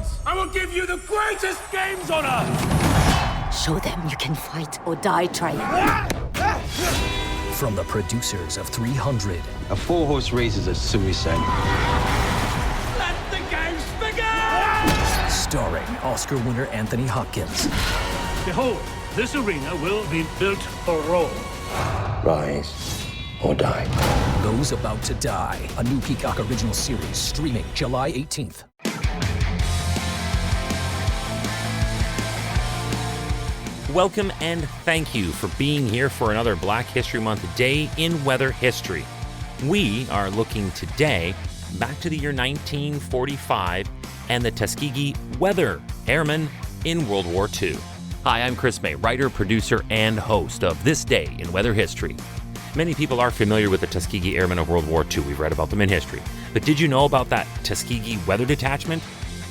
Boys, I will give you the greatest games on earth! Show them you can fight or die trying. From the producers of 300. A 4-horse race is a suicide. Let the games begin! Starring Oscar winner Anthony Hopkins. Behold, this arena will be built for Rome. Rise or die. Those About to Die. A new Peacock original series streaming July 18th. Welcome and thank you for being here for another Black History Month Day in Weather History. We are looking today back to the year 1945 and the Tuskegee Weather Airmen in World War II. Hi, I'm Chris May, writer, producer, and host of This Day in Weather History. Many people are familiar with the Tuskegee Airmen of World War II. We've read about them in history. But did you know about that Tuskegee Weather Detachment?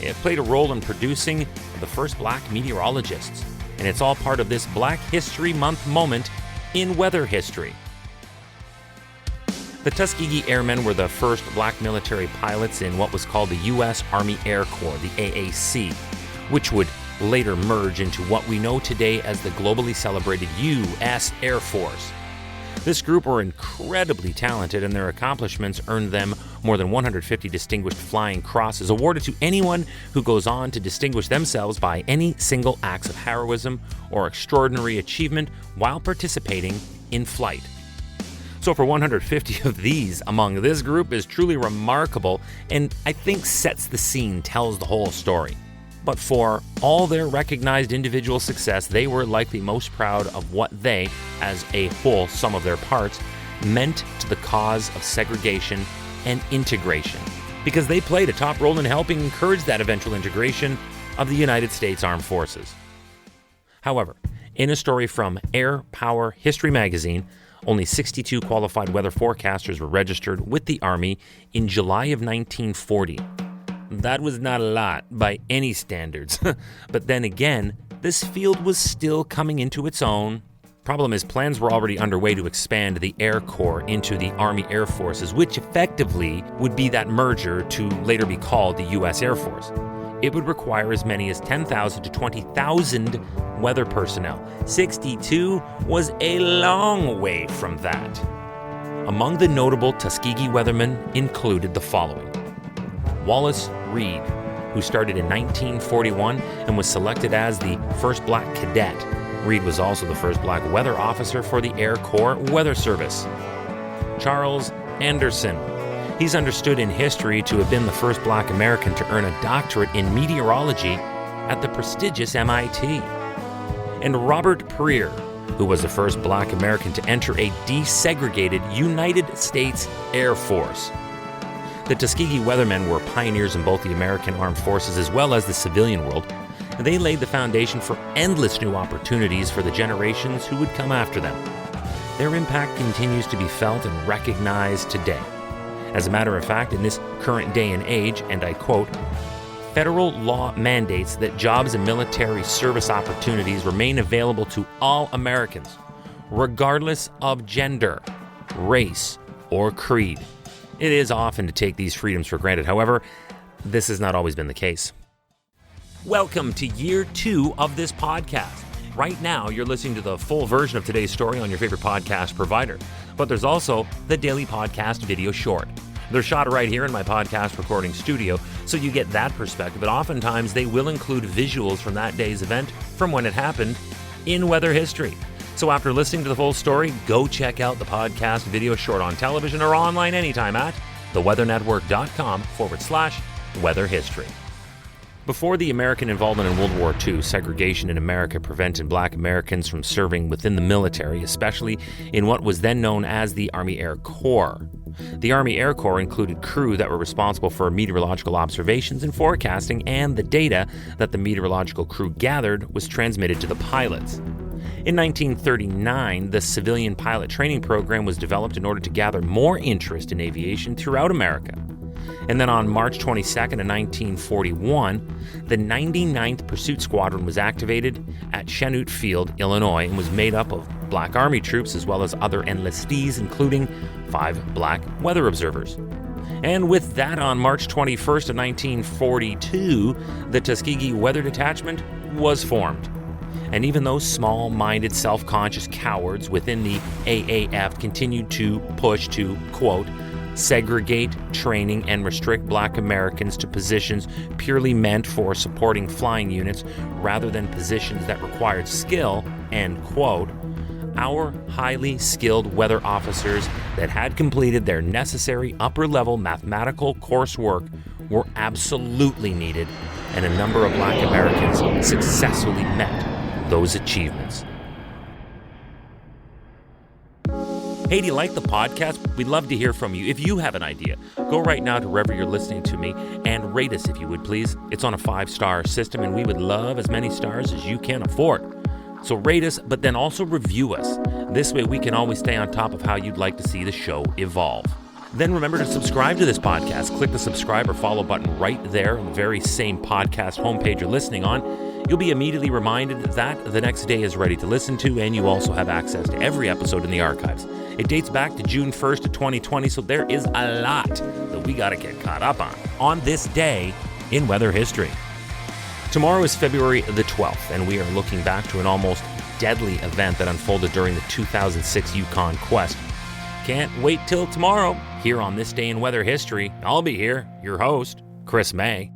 It played a role in producing the first black meteorologists. And it's all part of this Black History Month moment in weather history. The Tuskegee Airmen were the first black military pilots in what was called the U.S. Army Air Corps, the AAC, which would later merge into what we know today as the globally celebrated U.S. Air Force. This group were incredibly talented, and their accomplishments earned them more than 150 distinguished flying crosses awarded to anyone who goes on to distinguish themselves by any single acts of heroism or extraordinary achievement while participating in flight. So for 150 of these among this group is truly remarkable, and I think sets the scene, tells the whole story. But for all their recognized individual success, they were likely most proud of what they, as a whole sum of their parts, meant to the cause of segregation and integration, because they played a top role in helping encourage that eventual integration of the United States Armed Forces. However, in a story from Air Power History magazine, only 62 qualified weather forecasters were registered with the Army in July of 1940. That was not a lot by any standards. But then again, this field was still coming into its own. Problem is, plans were already underway to expand the Air Corps into the Army Air Forces, which effectively would be that merger to later be called the U.S. Air Force. It would require as many as 10,000 to 20,000 weather personnel. 62 was a long way from that. Among the notable Tuskegee Weathermen included the following. Wallace Reed, who started in 1941 and was selected as the first black cadet. Reed was also the first black weather officer for the Air Corps Weather Service. Charles Anderson. He's understood in history to have been the first black American to earn a doctorate in meteorology at the prestigious MIT. And Robert Preer, who was the first black American to enter a desegregated United States Air Force. The Tuskegee Weathermen were pioneers in both the American Armed Forces as well as the civilian world. They laid the foundation for endless new opportunities for the generations who would come after them. Their impact continues to be felt and recognized today. As a matter of fact, in this current day and age, and I quote, federal law mandates that jobs and military service opportunities remain available to all Americans, regardless of gender, race, or creed. It is often to take these freedoms for granted. However, this has not always been the case. Welcome to year 2 of this podcast. Right now, you're listening to the full version of today's story on your favorite podcast provider. But there's also the daily podcast video short. They're shot right here in my podcast recording studio, so you get that perspective. But oftentimes, they will include visuals from that day's event, from when it happened, in weather history. So after listening to the full story, go check out the podcast video short on television or online anytime at theweathernetwork.com/weather history. Before the American involvement in World War II, segregation in America prevented black Americans from serving within the military, especially in what was then known as the Army Air Corps. The Army Air Corps included crew that were responsible for meteorological observations and forecasting, and the data that the meteorological crew gathered was transmitted to the pilots. In 1939, the civilian pilot training program was developed in order to gather more interest in aviation throughout America. And then on March 22nd of 1941, the 99th Pursuit Squadron was activated at Chanute Field, Illinois, and was made up of Black Army troops as well as other enlistees, including 5 black weather observers. And with that, on March 21st of 1942, the Tuskegee Weather Detachment was formed. And even those small-minded, self-conscious cowards within the AAF continued to push to, quote, segregate, training, and restrict Black Americans to positions purely meant for supporting flying units rather than positions that required skill, end quote, our highly skilled weather officers that had completed their necessary upper-level mathematical coursework were absolutely needed, and a number of Black Americans successfully met those achievements. Hey, do you like the podcast? We'd love to hear from you. If you have an idea, go right now to wherever you're listening to me and rate us if you would, please. It's on a 5-star system, and we would love as many stars as you can afford. So rate us, but then also review us. This way we can always stay on top of how you'd like to see the show evolve. Then remember to subscribe to this podcast. Click the subscribe or follow button right there on the very same podcast homepage you're listening on. You'll be immediately reminded that the next day is ready to listen to, and you also have access to every episode in the archives. It dates back to June 1st of 2020, so there is a lot that we got to get caught up on this day in weather history. Tomorrow is February the 12th, and we are looking back to an almost deadly event that unfolded during the 2006 Yukon Quest. Can't wait till tomorrow. Here on This Day in Weather History, I'll be here, your host, Chris May.